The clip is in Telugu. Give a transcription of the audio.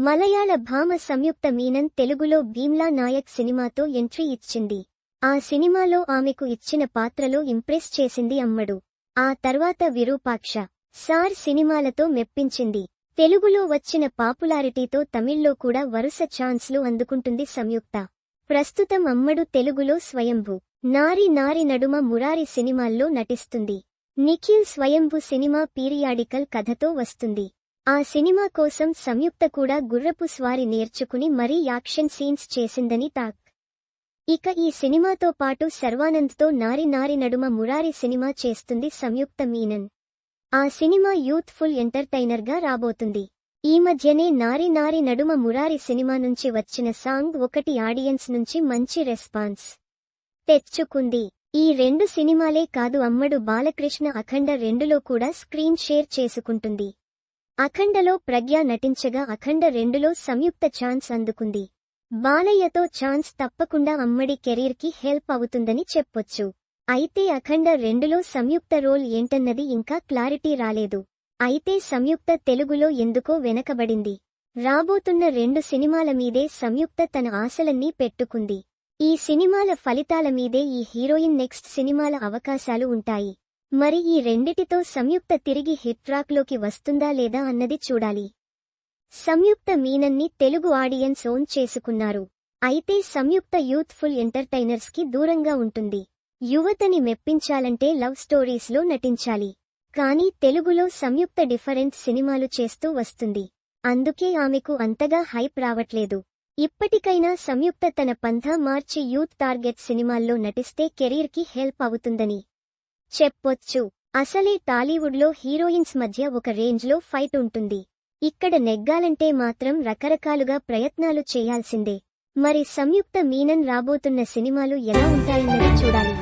మలయాళ భామ సంయుక్త మీనన్ తెలుగులో భీమ్లా నాయక్ సినిమాతో ఎంట్రీ ఇచ్చింది. ఆ సినిమాలో ఆమెకు ఇచ్చిన పాత్రలో ఇంప్రెస్ చేసింది అమ్మడు. ఆ తర్వాత విరూపాక్ష, సార్ సినిమాలతో మెప్పించింది. తెలుగులో వచ్చిన పాపులారిటీతో తమిళ్లో కూడా వరుస ఛాన్స్లు అందుకుంటుంది సంయుక్త. ప్రస్తుతం అమ్మడు తెలుగులో స్వయంభు, నారి నారి నడుమ మురారి సినిమాల్లో నటిస్తుంది. నిఖిల్ స్వయంభు సినిమా పీరియాడికల్ కథతో వస్తుంది. ఆ సినిమా కోసం సంయుక్త కూడా గుర్రపు స్వారీ నేర్చుకుని మరీ యాక్షన్ సీన్స్ చేసిందని టాక్. ఇక ఈ సినిమాతో పాటు శర్వానంద్తో నారి నారి నడుమ మురారి సినిమా చేస్తుంది సంయుక్త మీనన్. ఆ సినిమా యూత్ఫుల్ ఎంటర్టైనర్గా రాబోతుంది. ఈ మధ్యనే నారి నారి నడుమ మురారి సినిమా నుంచి వచ్చిన సాంగ్ ఒకటి ఆడియన్స్ నుంచి మంచి రెస్పాన్స్ తెచ్చుకుంది. ఈ రెండు సినిమాలే కాదు, అమ్మడు బాలకృష్ణ అఖండ 2లో కూడా స్క్రీన్ షేర్ చేసుకుంటుంది. అఖండలో ప్రజ్ఞ నటించగా అఖండ 2లో సంయుక్త ఛాన్స్ అందుకుంది. బాలయ్యతో ఛాన్స్ తప్పకుండా అమ్మడి కెరీర్కి హెల్ప్ అవుతుందని చెప్పొచ్చు. అయితే అఖండ 2లో సంయుక్త రోల్ ఏంటన్నది ఇంకా క్లారిటీ రాలేదు. అయితే సంయుక్త తెలుగులో ఎందుకో వెనకబడింది. రాబోతున్న 2 సినిమాల మీదే సంయుక్త తన ఆశలన్నీ పెట్టుకుంది. ఈ సినిమాల ఫలితాల మీదే ఈ హీరోయిన్ నెక్స్ట్ సినిమాల అవకాశాలు ఉంటాయి. మరి ఈ రెండిటితో సంయుక్త తిరిగి హిట్ ట్రాక్లోకి వస్తుందా లేదా అన్నది చూడాలి. సంయుక్త మీనన్ని తెలుగు ఆడియన్స్ ఓన్ చేసుకున్నారు. అయితే సంయుక్త యూత్ఫుల్ ఎంటర్టైనర్స్కి దూరంగా ఉంటుంది. యువతని మెప్పించాలంటే లవ్ స్టోరీస్లో నటించాలి. కానీ తెలుగులో సంయుక్త డిఫరెంట్ సినిమాలు చేస్తూ వస్తుంది. అందుకే ఆమెకు అంతగా హైప్ రావట్లేదు. ఇప్పటికైనా సంయుక్త తన పంథా మార్చి యూత్ టార్గెట్ సినిమాల్లో నటిస్తే కెరీర్కి హెల్ప్ అవుతుందని చెప్పొచ్చు. అసలే టాలీవుడ్లో హీరోయిన్స్ మధ్య ఒక రేంజ్లో ఫైట్ ఉంటుంది. ఇక్కడ నెగ్గాలంటే మాత్రం రకరకాలుగా ప్రయత్నాలు చేయాల్సిందే. మరి సంయుక్త మీనన్ రాబోతున్న సినిమాలు ఎలా ఉంటాయన్నది చూడాలి.